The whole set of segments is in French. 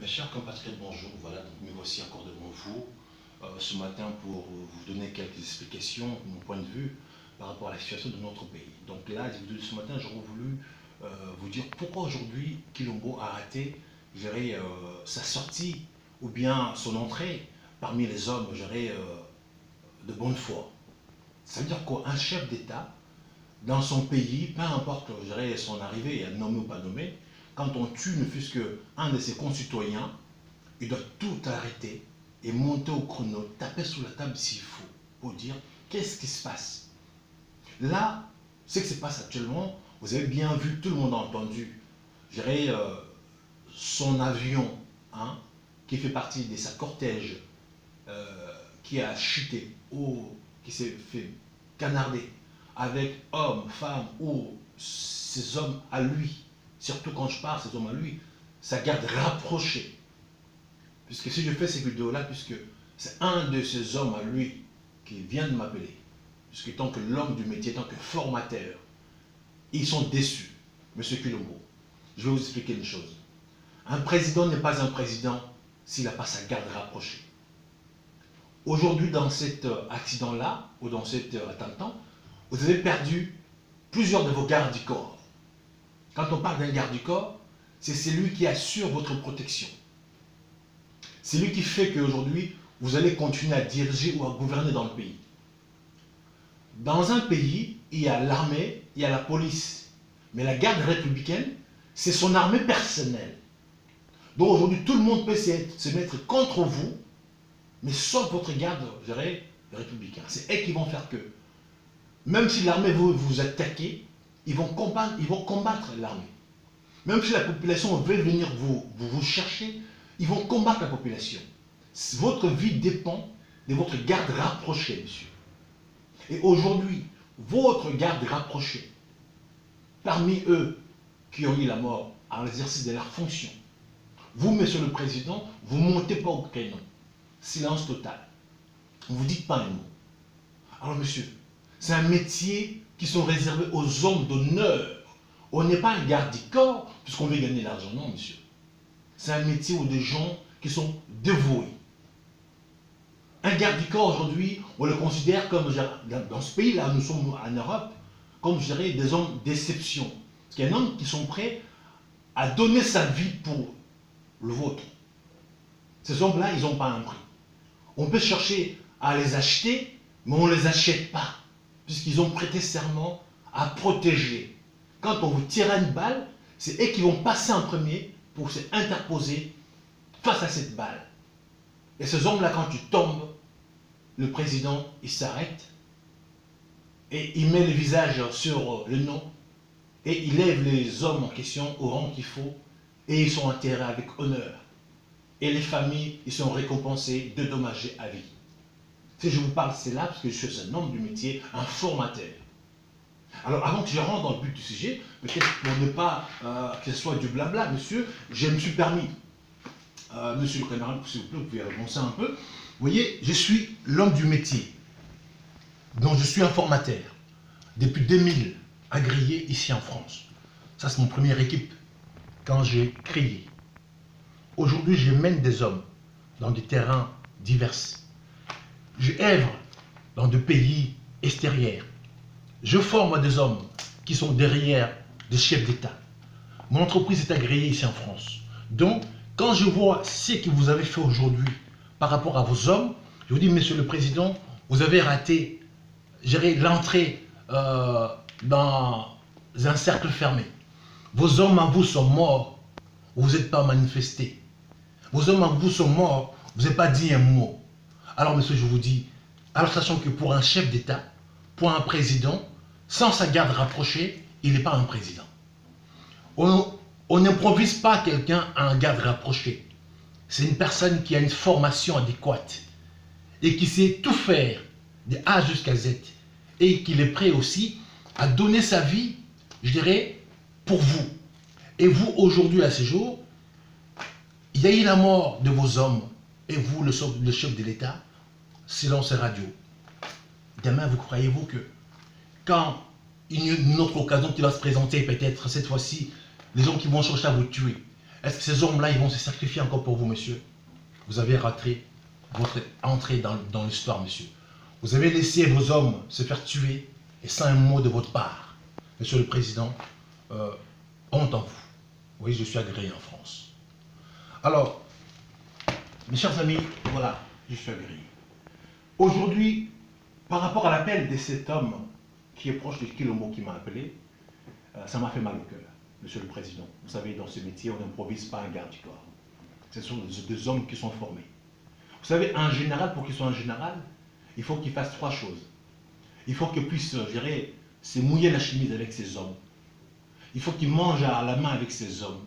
Mes chers compatriotes, bonjour. Voilà, donc me voici encore devant vous ce matin pour vous donner quelques explications de mon point de vue par rapport à la situation de notre pays. Donc là, ce matin, j'aurais voulu vous dire pourquoi aujourd'hui Kilombo a raté, sa sortie ou bien son entrée parmi les hommes, de bonne foi. Ça veut dire quoi? Un chef d'État dans son pays, peu importe son arrivée, nommé ou pas nommé, quand on tue ne fût-ce qu'un de ses concitoyens, il doit tout arrêter et monter au chrono, taper sur la table s'il faut, pour dire qu'est-ce qui se passe. Là, ce qui se passe actuellement, vous avez bien vu, tout le monde a entendu, son avion, hein, qui fait partie de sa cortège, qui a chuté, ou qui s'est fait canarder, avec hommes, femmes, ou ces hommes à lui, surtout quand je parle, ces hommes à lui, sa garde rapprochée. Puisque si je fais ces vidéos-là, puisque c'est un de ces hommes à lui qui vient de m'appeler, puisque tant que l'homme du métier, tant que formateur, ils sont déçus, M. Kilombo. Je vais vous expliquer une chose. Un président n'est pas un président s'il n'a pas sa garde rapprochée. Aujourd'hui, dans cet accident-là, ou dans cet attentat, vous avez perdu plusieurs de vos gardes du corps. Quand on parle d'un garde du corps, c'est celui qui assure votre protection. C'est lui qui fait qu'aujourd'hui, vous allez continuer à diriger ou à gouverner dans le pays. Dans un pays, il y a l'armée, il y a la police. Mais la garde républicaine, c'est son armée personnelle. Donc aujourd'hui, tout le monde peut se mettre contre vous, mais sauf votre garde, républicain. C'est eux qui vont faire que, même si l'armée veut vous attaquer, ils vont combattre l'armée. Même si la population veut venir vous chercher, ils vont combattre la population. Votre vie dépend de votre garde rapprochée, monsieur. Et aujourd'hui, votre garde rapprochée, parmi eux qui ont eu la mort à l'exercice de leur fonction, vous, monsieur le président, vous ne montez pas au créneau. Silence total. On ne vous dit pas un mot. Alors, monsieur, c'est un métier qui sont réservés aux hommes d'honneur. On n'est pas un garde du corps puisqu'on veut gagner l'argent. Non, monsieur. C'est un métier où des gens qui sont dévoués. Un garde du corps aujourd'hui, on le considère comme, dans ce pays-là, nous sommes en Europe, comme des hommes d'exception. Parce qu'il y a un homme qui sont prêts à donner sa vie pour le vôtre. Ces hommes-là, ils n'ont pas un prix. On peut chercher à les acheter, mais on ne les achète pas. Puisqu'ils ont prêté serment à protéger. Quand on vous tire une balle, c'est eux qui vont passer en premier pour s'interposer face à cette balle. Et ces hommes-là, quand tu tombes, le président, il s'arrête et il met le visage sur le nom et il lève les hommes en question au rang qu'il faut et ils sont enterrés avec honneur. Et les familles, ils sont récompensés, dédommagés à vie. Si je vous parle, c'est là parce que je suis un homme du métier, un formateur. Alors, avant que je rentre dans le but du sujet, peut-être pour ne pas que ce soit du blabla, monsieur, je me suis permis, monsieur le camarade, s'il vous plaît, vous pouvez avancer un peu. Vous voyez, je suis l'homme du métier. Donc, je suis un formateur. Depuis 2000, agréé ici en France. Ça, c'est mon première équipe, quand j'ai créé. Aujourd'hui, je mène des hommes dans des terrains divers. Je œuvre dans des pays extérieurs. Je forme des hommes qui sont derrière des chefs d'État. Mon entreprise est agréée ici en France. Donc, quand je vois ce que vous avez fait aujourd'hui par rapport à vos hommes, je vous dis, monsieur le président, vous avez raté l'entrée dans un cercle fermé. Vos hommes à vous sont morts, vous n'êtes pas manifestés. Vos hommes à vous sont morts, vous n'avez pas dit un mot. Alors, monsieur, je vous dis, alors sachant que pour un chef d'État, pour un président, sans sa garde rapprochée, il n'est pas un président. On n'improvise pas quelqu'un à un garde rapproché. C'est une personne qui a une formation adéquate et qui sait tout faire de A jusqu'à Z et qui est prêt aussi à donner sa vie, pour vous. Et vous, aujourd'hui, à ce jour, il y a eu la mort de vos hommes et vous, le chef de l'État, silence radio. Demain, vous croyez-vous que quand une autre occasion qui va se présenter, peut-être cette fois-ci, les gens qui vont chercher à vous tuer, Est-ce que ces hommes-là, ils vont se sacrifier encore pour vous, monsieur? Vous avez raté votre entrée dans l'histoire, monsieur. Vous avez laissé vos hommes se faire tuer et sans un mot de votre part. Monsieur le Président, honte en vous. Oui, je suis agréé en France. Alors, mes chers amis, voilà, je suis agréé. Aujourd'hui, par rapport à l'appel de cet homme qui est proche de Kilombo qui m'a appelé, ça m'a fait mal au cœur, Monsieur le Président. Vous savez, dans ce métier, on n'improvise pas un garde du corps. Ce sont des hommes qui sont formés. Vous savez, un général, pour qu'il soit un général, il faut qu'il fasse 3 choses. Il faut qu'il puisse, je dirais, se mouiller la chemise avec ses hommes. Il faut qu'il mange à la main avec ses hommes.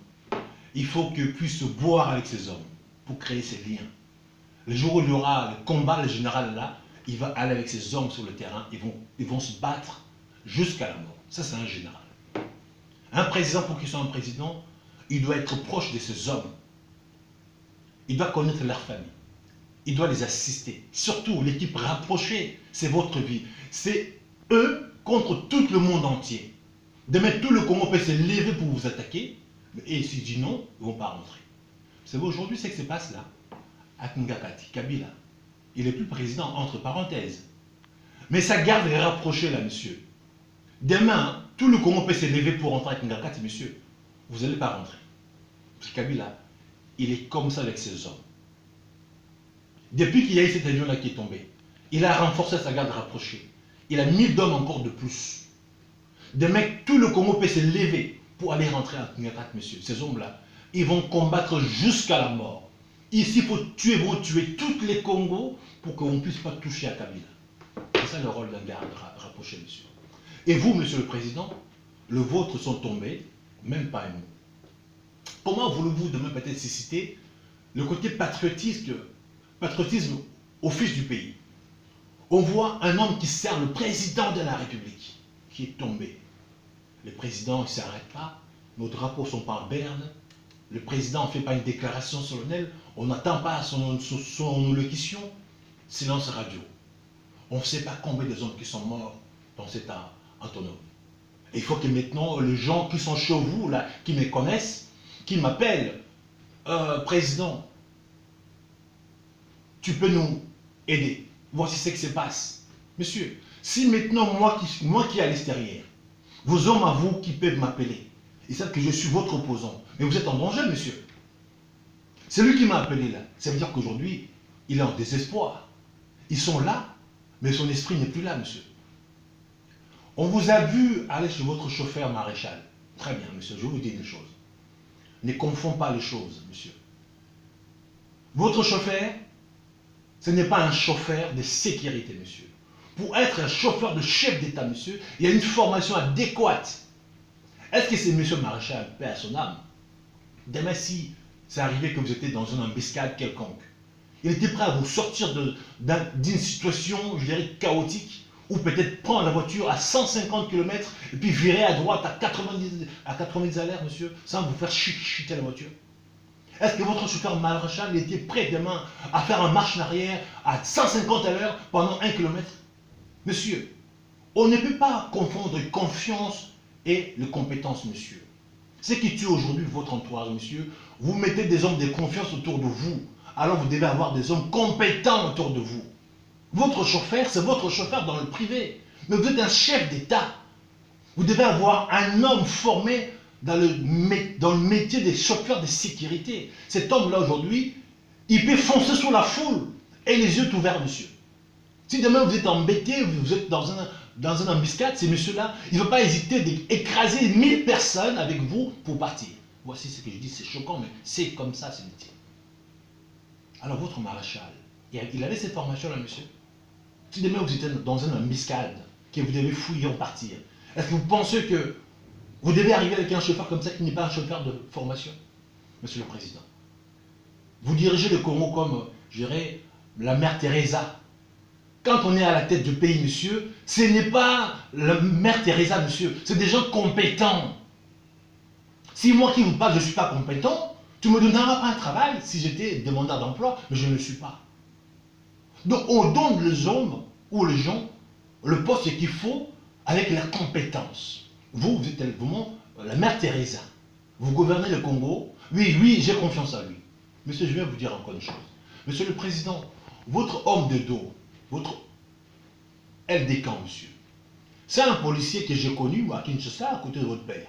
Il faut qu'il puisse boire avec ses hommes pour créer ces liens. Le jour où il y aura le combat, le général là, il va aller avec ses hommes sur le terrain, ils vont se battre jusqu'à la mort. Ça, c'est un général. Un président, pour qu'il soit un président, il doit être proche de ses hommes. Il doit connaître leur famille. Il doit les assister. Surtout, l'équipe rapprochée, c'est votre vie. C'est eux contre tout le monde entier. Demain, tout le Congo peut se lever pour vous attaquer. Et s'il dit non, ils ne vont pas rentrer. Vous savez, aujourd'hui, c'est ce qui se passe là. À Ngakati, Kabila. Il n'est plus président, entre parenthèses. Mais ça garde les rapprochés là, monsieur. Demain, tout le Congo peut se lever pour rentrer avec Ngakati, monsieur. Vous n'allez pas rentrer. Parce que Kabila, il est comme ça avec ses hommes. Depuis qu'il y a eu cet avion-là qui est tombé, il a renforcé sa garde rapprochée. Il a 1000 hommes encore de plus. Demain, tout le Congo peut se lever pour aller rentrer à Ngakati, monsieur. Ces hommes-là, ils vont combattre jusqu'à la mort. Ici, il faut tuer, ils vont tuer tous les Congos pour qu'on ne puisse pas toucher à Kabila. C'est ça le rôle d'un garde rapproché, monsieur. Et vous, monsieur le Président, les vôtres sont tombés, même pas un mot. Comment voulez-vous demain peut-être susciter le côté patriotisme au fils du pays? On voit un homme qui sert le président de la République, qui est tombé. Le président ne s'arrête pas, nos drapeaux ne sont pas en berne, le président ne fait pas une déclaration solennelle, on n'attend pas son allocution, silence radio. On ne sait pas combien des hommes qui sont morts dans cet Antonov. Il faut que maintenant, les gens qui sont chez vous, là, qui me connaissent, qui m'appellent, président, tu peux nous aider. Voici ce qui se passe. Monsieur, si maintenant, moi qui est à l'extérieur, vos hommes à vous qui peuvent m'appeler, ils savent que je suis votre opposant, mais vous êtes en danger, monsieur. C'est lui qui m'a appelé là. Ça veut dire qu'aujourd'hui, il est en désespoir. Ils sont là, mais son esprit n'est plus là, monsieur. On vous a vu aller chez votre chauffeur maréchal. Très bien, monsieur, je vous dis une chose. Ne confondez pas les choses, monsieur. Votre chauffeur, ce n'est pas un chauffeur de sécurité, monsieur. Pour être un chauffeur de chef d'État, monsieur, il y a une formation adéquate. Est-ce que c'est monsieur maréchal, paix à son âme? Demain, si c'est arrivé que vous étiez dans une embuscade quelconque, il était prêt à vous sortir d'une situation, je dirais, chaotique, ou peut-être prendre la voiture à 150 km et puis virer à droite à 90 à l'heure, monsieur, sans vous faire chuter la voiture. Est-ce que votre chauffeur maréchal était prêt demain à faire un marche en arrière à 150 à l'heure pendant 1 km? Monsieur, on ne peut pas confondre confiance et les compétences, monsieur. Ce qui tue aujourd'hui votre entourage, monsieur, vous mettez des hommes de confiance autour de vous, alors vous devez avoir des hommes compétents autour de vous. Votre chauffeur, c'est votre chauffeur dans le privé, mais vous êtes un chef d'État. Vous devez avoir un homme formé dans le métier des chauffeurs de sécurité. Cet homme-là, aujourd'hui, il peut foncer sur la foule et les yeux ouverts, monsieur. Si demain vous êtes embêté, vous êtes dans un embuscade, ces monsieur-là, il ne va pas hésiter d'écraser 1000 personnes avec vous pour partir. Voici ce que je dis, c'est choquant, mais c'est comme ça, ce métier. Alors votre maréchal, il avait cette formation-là, monsieur. Si demain vous êtes dans une embuscade, que vous devez fouiller en partir, est-ce que vous pensez que vous devez arriver avec un chauffeur comme ça qui n'est pas un chauffeur de formation? Monsieur le Président, vous dirigez le Congo comme, je dirais, la mère Teresa. Quand on est à la tête du pays, monsieur, ce n'est pas la mère Teresa, monsieur, c'est des gens compétents. Si moi qui vous parle, je ne suis pas compétent, tu ne me donneras pas un travail si j'étais demandeur d'emploi, mais je ne le suis pas. Donc on donne les hommes ou les gens le poste qu'il faut avec la compétence. Vous êtes vraiment la mère Teresa. Vous gouvernez le Congo, Oui, oui, j'ai confiance en lui. Monsieur, je vais vous dire encore une chose. Monsieur le Président, votre homme de dos, votre LD-Camp, monsieur, c'est un policier que j'ai connu, moi, à Kinshasa, à côté de votre père.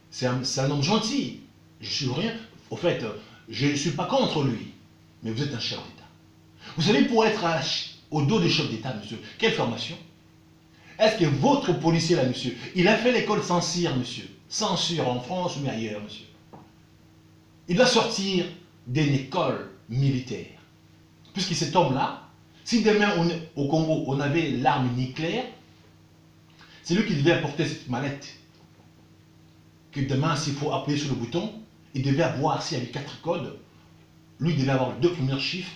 C'est un homme gentil. Je suis rien. Au fait, je ne suis pas contre lui. Mais vous êtes un chef d'État. Vous savez, pour être au dos du chef d'État, monsieur, quelle formation? Est-ce que votre policier, là, monsieur, il a fait l'école Saint-Cyr, monsieur? Saint-Cyr en France, mais ailleurs, monsieur. Il doit sortir d'une école militaire. Puisque cet homme-là, si demain, au Congo, on avait l'arme nucléaire, c'est lui qui devait apporter cette mallette. Que demain, s'il faut appuyer sur le bouton, il devait avoir, s'il y avait 4 codes, lui il devait avoir les 2 premiers chiffres,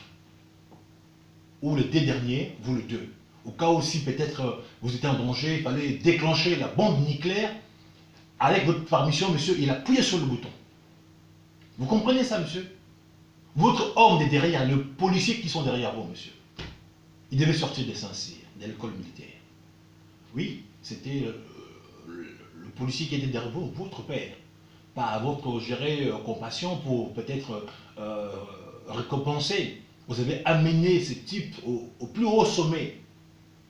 ou les 2 derniers, vous le 2. Au cas où si peut-être vous étiez en danger, il fallait déclencher la bombe nucléaire, avec votre permission, monsieur, il appuyait sur le bouton. Vous comprenez ça, monsieur? Votre homme est derrière, le policier qui sont derrière vous, monsieur. Il devait sortir des Saint-Cyr, de l'école militaire. Oui, c'était le policier qui était derrière vous, votre père. Pas votre compassion pour peut-être récompenser. Vous avez amené ce type au plus haut sommet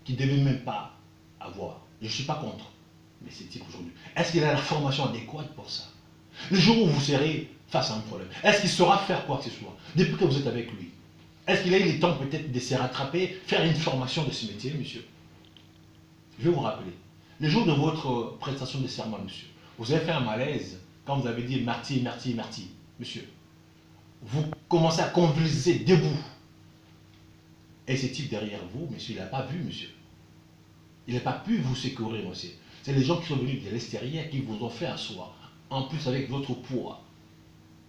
qu'il ne devait même pas avoir. Je ne suis pas contre. Mais ce type aujourd'hui, est-ce qu'il a la formation adéquate pour ça? Le jour où vous serez face à un problème, est-ce qu'il saura faire quoi que ce soit depuis que vous êtes avec lui? Est-ce qu'il a eu le temps peut-être de se rattraper, faire une formation de ce métier, monsieur? Je vais vous rappeler. Le jour de votre prestation de serment, monsieur, vous avez fait un malaise quand vous avez dit Marty, Marty, Marty, monsieur. Vous commencez à convulser debout. Et ce type derrière vous, monsieur, il n'a pas vu, monsieur. Il n'a pas pu vous secourir, monsieur. C'est les gens qui sont venus de l'extérieur qui vous ont fait asseoir. En plus, avec votre poids.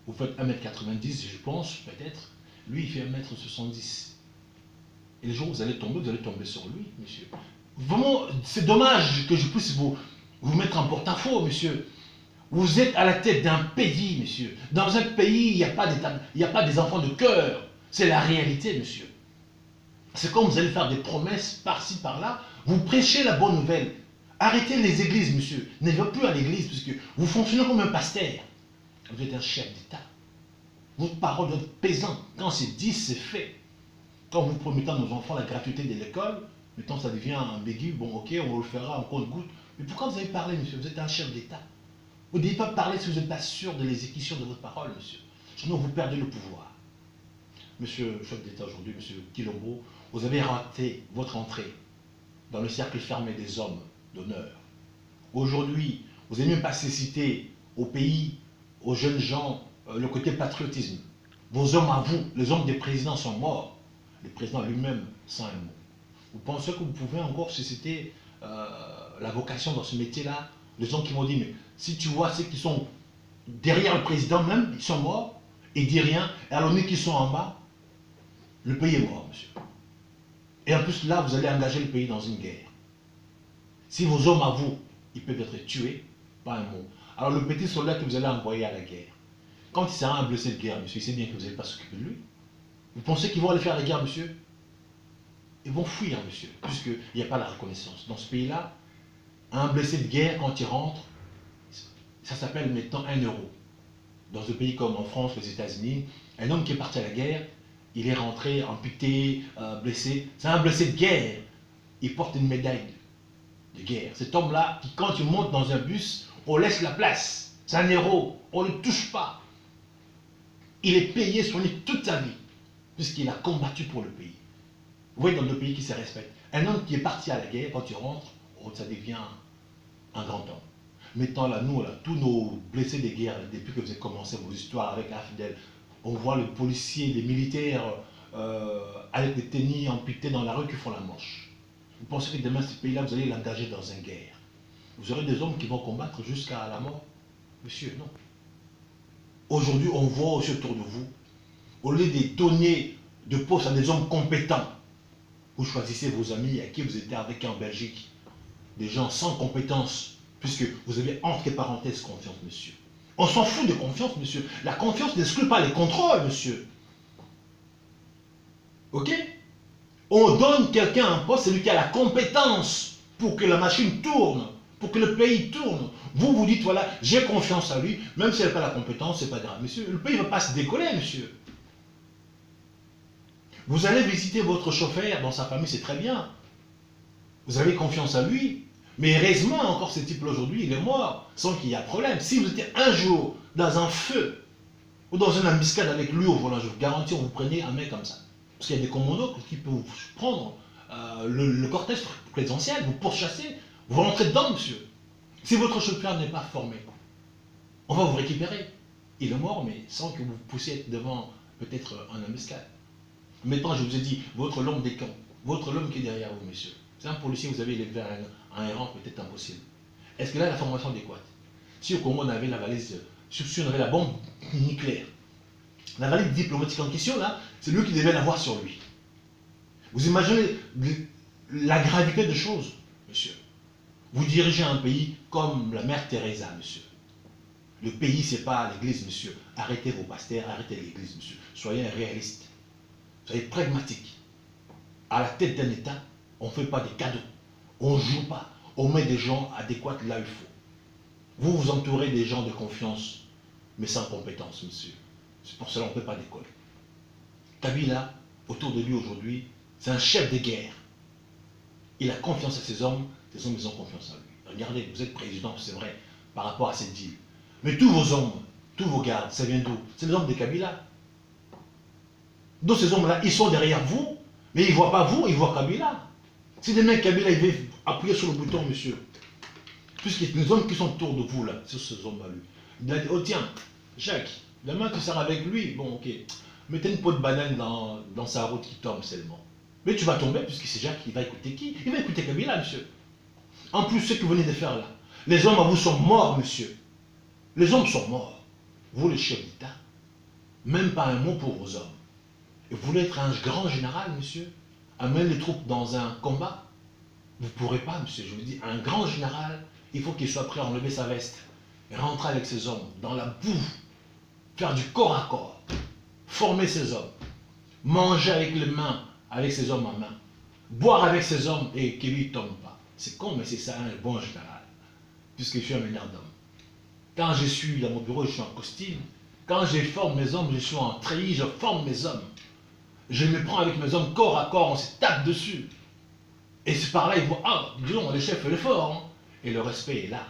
Vous faites 1m90, je pense, peut-être. Lui, il fait 1m70. Et le jour où vous allez tomber sur lui, monsieur. Vraiment, c'est dommage que je puisse vous mettre en porte-à-faux, monsieur. Vous êtes à la tête d'un pays, monsieur. Dans un pays, il n'y a pas des enfants de cœur. C'est la réalité, monsieur. C'est comme vous allez faire des promesses par-ci, par-là. Vous prêchez la bonne nouvelle. Arrêtez les églises, monsieur. Ne va plus à l'église, puisque vous fonctionnez comme un pasteur. Vous êtes un chef d'État. Votre parole doit être pesante. Quand c'est dit, c'est fait. Quand vous promettez à nos enfants la gratuité de l'école, maintenant ça devient ambigu, bon ok, on le fera en compte-goutte. Mais pourquoi vous avez parlé, monsieur? Vous êtes un chef d'État. Vous ne devez pas parler si vous n'êtes pas sûr de l'exécution de votre parole, monsieur. Sinon, vous perdez le pouvoir. Monsieur le chef d'État aujourd'hui, monsieur Kilombo, vous avez raté votre entrée dans le cercle fermé des hommes d'honneur. Aujourd'hui, vous n'avez même pas cécité au pays, aux jeunes gens, le côté patriotisme. Vos hommes à vous, les hommes des présidents sont morts. Le président lui-même, sans un mot. Vous pensez que vous pouvez encore susciter la vocation dans ce métier-là? Les gens qui m'ont dit, mais si tu vois ceux qui sont derrière le président même, ils sont morts, et dit rien, et alors nous qui sont en bas, le pays est mort, monsieur. Et en plus, là, vous allez engager le pays dans une guerre. Si vos hommes à vous, ils peuvent être tués, pas un mot. Alors le petit soldat que vous allez envoyer à la guerre, quand il sera un blessé de guerre, monsieur, il sait bien que vous n'allez pas s'occuper de lui. Vous pensez qu'ils vont aller faire la guerre, monsieur? Ils vont fuir, monsieur, puisqu'il n'y a pas la reconnaissance. Dans ce pays-là, un blessé de guerre, quand il rentre, ça s'appelle maintenant 1 euro. Dans un pays comme en France, les États-Unis, un homme qui est parti à la guerre, il est rentré amputé, blessé. C'est un blessé de guerre. Il porte une médaille de guerre. Cet homme-là, qui quand il monte dans un bus, on laisse la place. C'est un héros. On ne le touche pas. Il est payé, soigné toute sa vie, puisqu'il a combattu pour le pays. Vous voyez, dans nos pays qui se respectent, un homme qui est parti à la guerre, quand il rentre, ça devient un grand homme. Maintenant, là, nous, là, tous nos blessés de guerre, depuis que vous avez commencé vos histoires avec AFDEL, on voit les policiers, les militaires avec des tennis amputés dans la rue qui font la manche. Vous pensez que demain, ce pays-là, vous allez l'engager dans une guerre? Vous aurez des hommes qui vont combattre jusqu'à la mort? Monsieur, non. Aujourd'hui, on voit aussi autour de vous, au lieu de donner de postes à des hommes compétents, vous choisissez vos amis à qui vous étiez avec en Belgique, des gens sans compétences, puisque vous avez entre parenthèses confiance, monsieur. On s'en fout de confiance, monsieur. La confiance n'exclut pas les contrôles, monsieur. Ok? On donne quelqu'un un poste, celui qui a la compétence pour que la machine tourne. pour que le pays tourne. Vous vous dites, voilà, j'ai confiance à lui, même s'il n'a pas la compétence, c'est pas grave. Monsieur, le pays ne va pas se décoller, monsieur. Vous allez visiter votre chauffeur dans sa famille, c'est très bien. Vous avez confiance à lui. Mais heureusement, encore ce type-là aujourd'hui, il est mort, sans qu'il y ait un problème. Si vous étiez un jour dans un feu, ou dans une embuscade avec lui au volant, je vous garantis, on vous prenez un mec comme ça. Parce qu'il y a des commandos qui peuvent vous prendre le cortège présidentiel, vous pourchasser, vous rentrez dedans, monsieur. Si votre chauffeur n'est pas formé, on va vous récupérer. Il est mort, mais sans que vous puissiez être devant peut-être un embuscade. Maintenant, je vous ai dit, votre l'homme des camps, votre l'homme qui est derrière vous, monsieur. C'est un policier, vous avez élevé un rang peut-être impossible. Est-ce que là, la formation adéquate? Si au Congo, on avait la valise, si on avait la bombe nucléaire, la valise diplomatique en question, là, c'est lui qui devait l'avoir sur lui. Vous imaginez la gravité des choses, monsieur. Vous dirigez un pays comme la mère Teresa, monsieur. Le pays, c'est pas l'église, monsieur. Arrêtez vos pasteurs, arrêtez l'église, monsieur. Soyez réalistes. Soyez pragmatiques. À la tête d'un État, on ne fait pas des cadeaux. On ne joue pas. On met des gens adéquats là où il faut. Vous vous entourez des gens de confiance, mais sans compétence, monsieur. C'est pour cela qu'on ne peut pas décoller. Kabila, autour de lui aujourd'hui, c'est un chef de guerre. Il a confiance à ses hommes ils ont confiance en lui. Regardez, vous êtes président, c'est vrai, par rapport à cette deal. Mais tous vos hommes, tous vos gardes, ça vient d'où? C'est les hommes de Kabila. Donc ces hommes-là, ils sont derrière vous, mais ils ne voient pas vous, ils voient Kabila. Si demain Kabila, il veut appuyer sur le bouton, monsieur, puisque les hommes qui sont autour de vous, là, c'est ces hommes-là, lui. Il a dit, oh tiens, Jacques, demain tu seras avec lui, bon ok, mettez une peau de banane dans sa route qui tombe seulement. Mais tu vas tomber, puisque c'est Jacques, il va écouter qui? Il va écouter Kabila, monsieur. En plus, ce que vous venez de faire là, les hommes à vous sont morts, monsieur. Les hommes sont morts. Vous, les chefs d'État, même pas un mot pour vos hommes. Et vous voulez être un grand général, monsieur, amener les troupes dans un combat? Vous ne pourrez pas, monsieur. Je vous dis, un grand général, il faut qu'il soit prêt à enlever sa veste et rentrer avec ses hommes dans la boue, faire du corps à corps, former ses hommes, manger avec les mains, avec ses hommes en main, boire avec ses hommes et qu'il ne lui tombe pas. C'est con, mais c'est ça un bon général, puisque je suis un meneur d'hommes. Quand je suis dans mon bureau, je suis en costume. Quand je forme mes hommes, je suis en treillis, je forme mes hommes. Je me prends avec mes hommes corps à corps, on se tape dessus. Et c'est par là, ils voient, ah, disons, le chef fait l'effort. Hein. Et le respect est là.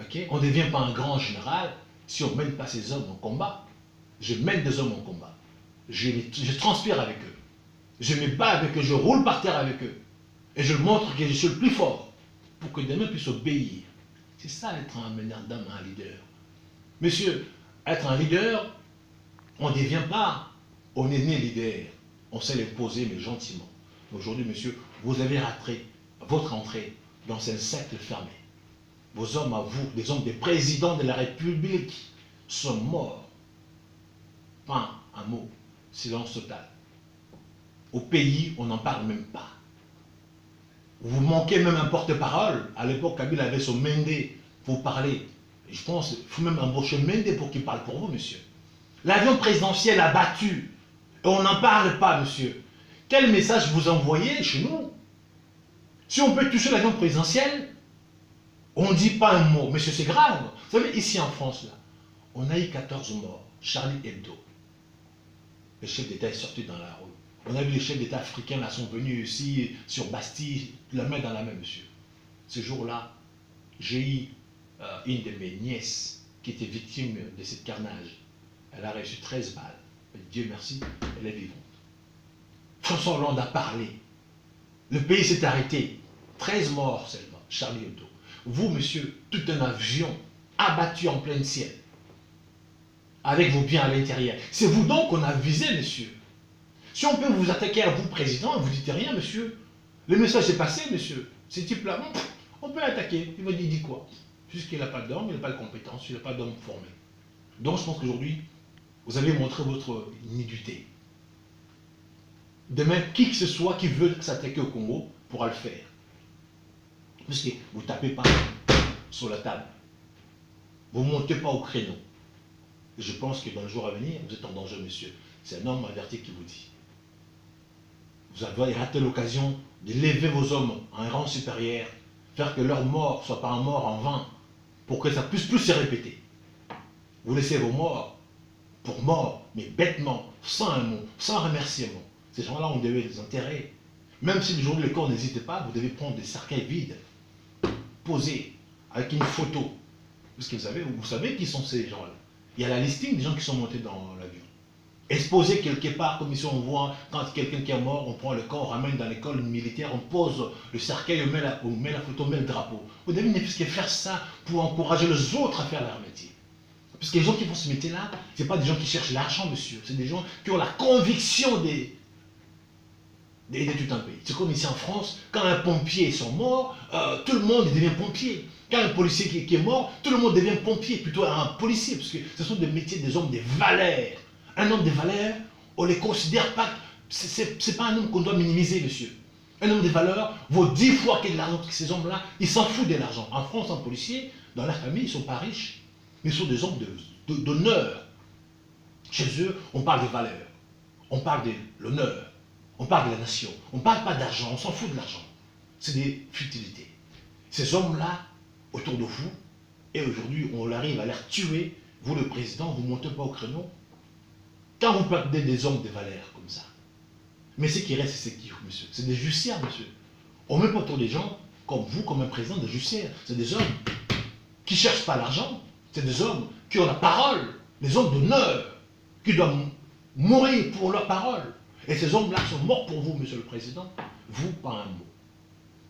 Okay? On ne devient pas un grand général si on ne mène pas ses hommes au combat. Je mène des hommes au combat. Je transpire avec eux. Je me bats avec eux, je roule par terre avec eux. Et je montre que je suis le plus fort pour que demain puisse obéir. C'est ça être un meneur d'homme, un leader. Monsieur, être un leader, on ne devient pas, on est né leader. On sait l'imposer, mais gentiment. Aujourd'hui, monsieur, vous avez raté votre entrée dans un cercle fermé. Vos hommes à vous, les hommes des présidents de la République, sont morts. Pas un mot, silence total. Au pays, on n'en parle même pas. Vous manquez même un porte-parole. À l'époque, Kabila avait son Mendé pour parler. Et je pense qu'il faut même embaucher Mendé pour qu'il parle pour vous, monsieur. L'avion présidentiel a battu. Et on n'en parle pas, monsieur. Quel message vous envoyez chez nous? Si on peut toucher l'avion présidentiel, on ne dit pas un mot. Monsieur, c'est grave. Vous savez, ici en France, là, on a eu 14 morts. Charlie Hebdo. Le chef d'État est sorti dans la rue. On a vu les chefs d'État africains là sont venus ici sur Bastille, la main dans la main, monsieur. Ce jour-là, j'ai eu une de mes nièces qui était victime de ce carnage. Elle a reçu 13 balles. Dieu merci, elle est vivante. François Hollande a parlé. Le pays s'est arrêté. 13 morts seulement, Charlie Hebdo. Vous, monsieur, tout un avion abattu en plein ciel, avec vos biens à l'intérieur. C'est vous donc qu'on a visé, monsieur. Si on peut vous attaquer à vous, président, vous ne dites rien, monsieur. Le message est passé, monsieur. Ce type-là, on peut l'attaquer. Il va dire, il dit quoi? Puisqu'il n'a pas d'homme, il n'a pas de compétences, il n'a pas d'homme formé. Donc je pense qu'aujourd'hui, vous avez montré votre nudité. Demain, qui que ce soit qui veut s'attaquer au Congo pourra le faire. Parce que vous ne tapez pas sur la table. Vous ne montez pas au créneau. Et je pense que dans le jour à venir, vous êtes en danger, monsieur. C'est un homme averti qui vous dit. Vous avez raté l'occasion de lever vos hommes à un rang supérieur faire que leur mort ne soit pas un mort en vain, pour que ça puisse plus se répéter. Vous laissez vos morts pour morts, mais bêtement, sans un mot, sans remerciement. Ces gens-là, on devait les enterrer. Même si aujourd'hui le corps n'hésite pas, vous devez prendre des cercueils vides, posés, avec une photo. Parce que vous savez qui sont ces gens-là. Il y a la listing des gens qui sont montés dans l'avion. Exposé quelque part, comme ici on voit, quand quelqu'un qui est mort, on prend le corps, on ramène dans l'école militaire, on pose le cercueil, on met la photo, on met le drapeau. Vous devez faire ça pour encourager les autres à faire leur métier. Parce que les gens qui font ce métier-là, ce n'est pas des gens qui cherchent l'argent, monsieur. C'est des gens qui ont la conviction d'aider tout un pays. C'est comme ici en France, quand un pompier sont morts, tout le monde devient pompier. Quand un policier qui est mort, tout le monde devient pompier, plutôt un policier, parce que ce sont des métiers des hommes des valeurs. Un homme de valeur, on ne les considère pas, c'est pas un homme qu'on doit minimiser, monsieur. Un homme de valeur vaut 10 fois que de l'argent, que ces hommes-là, ils s'en foutent de l'argent. En France, un policier, dans la famille, ils ne sont pas riches, mais ils sont des hommes d'honneur. Chez eux, on parle des valeurs, on parle de l'honneur, on parle de la nation, on ne parle pas d'argent, on s'en fout de l'argent. C'est des futilités. Ces hommes-là, autour de vous, et aujourd'hui, on arrive à les tuer, vous le président, vous ne montez pas au créneau. Quand vous perdez des hommes de valeur comme ça, mais ce qui reste, c'est qui, monsieur? C'est des justières, monsieur. On ne met pas autour des gens comme vous, comme un président de justière. C'est des hommes qui ne cherchent pas l'argent. C'est des hommes qui ont la parole, des hommes d'honneur, qui doivent mourir pour leur parole. Et ces hommes-là sont morts pour vous, monsieur le président. Vous, pas un mot.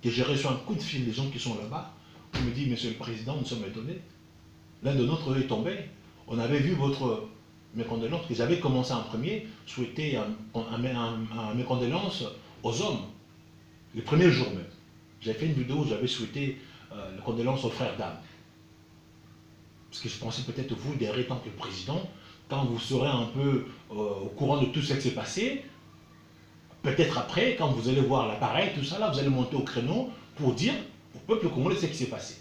Et j'ai reçu un coup de fil des gens qui sont là-bas. On me dit, monsieur le président, nous sommes étonnés. L'un de notre est tombé. On avait vu votre mécondoléance, que j'avais commencé en premier, souhaiter un mécondoléance aux hommes, le premier jour même. J'avais fait une vidéo où j'avais souhaité les condoléances aux frères d'âme. Parce que je pensais peut-être vous, derrière, tant que le président, quand vous serez un peu au courant de tout ce qui s'est passé, peut-être après, quand vous allez voir l'appareil, tout ça, là, vous allez monter au créneau pour dire au peuple congolais ce qui s'est passé.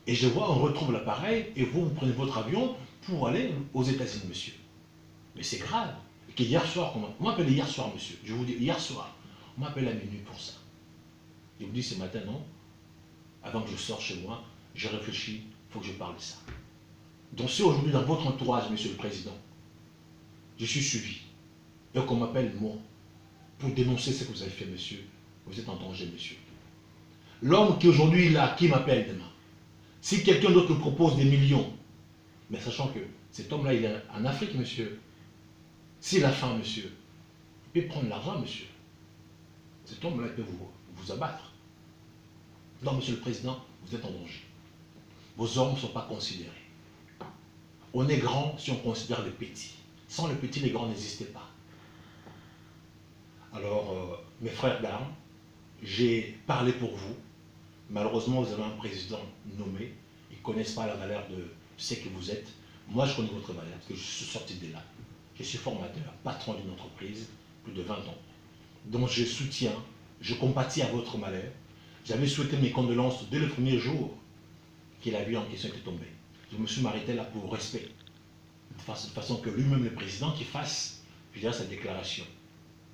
Et je vois, on retrouve l'appareil, et vous prenez votre avion pour aller aux États-Unis, monsieur. Mais c'est grave. Que hier soir, on m'appelle hier soir, monsieur. Je vous dis, hier soir, on m'appelle à minuit pour ça. Je vous dis, ce matin, non. Avant que je sorte chez moi, j'ai réfléchi, il faut que je parle de ça. Donc si aujourd'hui, dans votre entourage, monsieur le président, je suis suivi, et qu'on m'appelle moi, pour dénoncer ce que vous avez fait, monsieur, vous êtes en danger, monsieur. L'homme qui aujourd'hui est là, qui m'appelle demain, si quelqu'un d'autre me propose des millions, mais sachant que cet homme-là, il est en Afrique, monsieur, s'il a faim, monsieur, il peut prendre l'argent, monsieur. Cet homme-là, il peut vous abattre. Non, monsieur le président, vous êtes en danger. Vos hommes ne sont pas considérés. On est grand si on considère les petits. Sans les petits, les grands n'existaient pas. Alors, mes frères d'armes, j'ai parlé pour vous. Malheureusement, vous avez un président nommé. Ils ne connaissent pas la valeur de ce que vous êtes. Moi, je connais votre valeur parce que je suis sorti de là. Je suis formateur, patron d'une entreprise, plus de 20 ans. Donc, je soutiens, je compatis à votre malheur. J'avais souhaité mes condoléances dès le premier jour que l'avion en question était tombé. Je me suis arrêté là pour respect. De façon que lui-même, le président, qui fasse, je dirais, sa déclaration.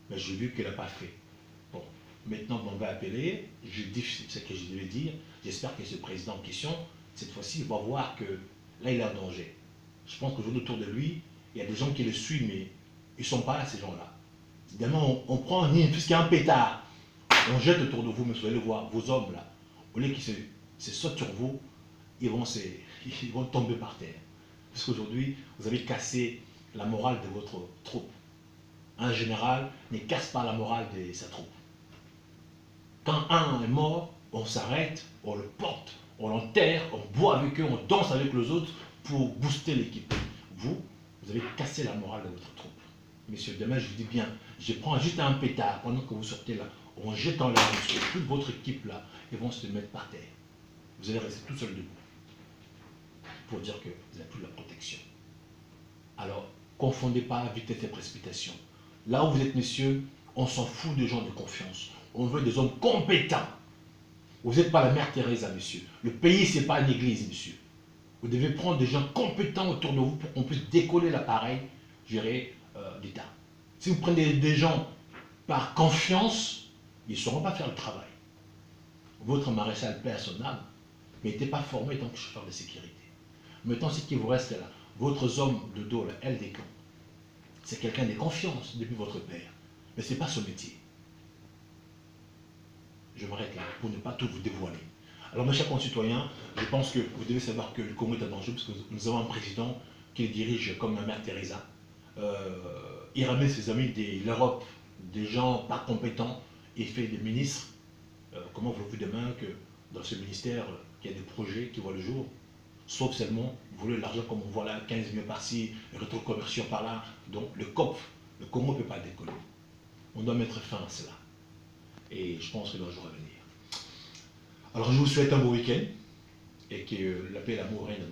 Mais j'ai vu qu'il n'a pas fait. Bon, maintenant on va appeler, je dis ce que je devais dire. J'espère que ce président en question, cette fois-ci, va voir que là, il est en danger. Je pense qu'aujourd'hui, autour de lui, il y a des gens qui le suivent, mais ils ne sont pas là, ces gens-là. Évidemment, on prend, puisqu'il y a un pétard, on jette autour de vous, mais vous allez le voir, vos hommes là, au lieu qu'ils se sautent sur vous, ils vont tomber par terre. Parce qu'aujourd'hui, vous avez cassé la morale de votre troupe. Un général ne casse pas la morale de sa troupe. Quand un est mort, on s'arrête, on le porte, on l'enterre, on boit avec eux, on danse avec les autres pour booster l'équipe. Vous avez cassé la morale de votre troupe. Messieurs, demain, je vous dis bien, je prends juste un pétard pendant que vous sortez là, on jette en l'air, monsieur, toute votre équipe là, ils vont se mettre par terre. Vous allez rester tout seul debout pour dire que vous n'avez plus la protection. Alors, confondez pas vitesse et précipitation. Là où vous êtes, messieurs, on s'en fout des gens de confiance. On veut des hommes compétents. Vous n'êtes pas la mère Teresa, monsieur. Le pays, ce n'est pas une église, monsieur. Vous devez prendre des gens compétents autour de vous pour qu'on puisse décoller l'appareil, gérer l'État. Si vous prenez des gens par confiance, ils ne sauront pas faire le travail. votre maréchal paie à son âme, mais n'était pas formé en tant que chauffeur de sécurité. Maintenant, ce qui vous reste là, votre homme de dos, là, elle des camps, c'est quelqu'un de confiance depuis votre père, mais ce n'est pas son métier. Je m'arrête là pour ne pas tout vous dévoiler. Alors, mes chers concitoyens, je pense que vous devez savoir que le Congo est un danger parce que nous avons un président qui le dirige comme la mère Teresa. Il ramène ses amis de l'Europe, des gens pas compétents, et fait des ministres. Comment voulez-vous demain que dans ce ministère, il y a des projets qui voient le jour, sauf seulement, vous voulez l'argent comme on voit là, 15 millions par-ci, rétro-commerciaux par-là. Donc le COP, le Congo ne peut pas décoller. On doit mettre fin à cela. Et je pense que dans le jour à venir. Alors je vous souhaite un beau week-end et que la paix et l'amour règnent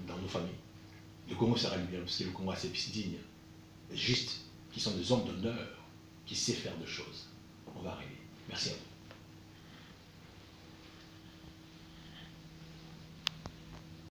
dans nos familles. Le Congo sera libéré parce que le Congo a ses fils dignes, justes, qui sont des hommes d'honneur, qui savent faire des choses. On va arriver. Merci à vous.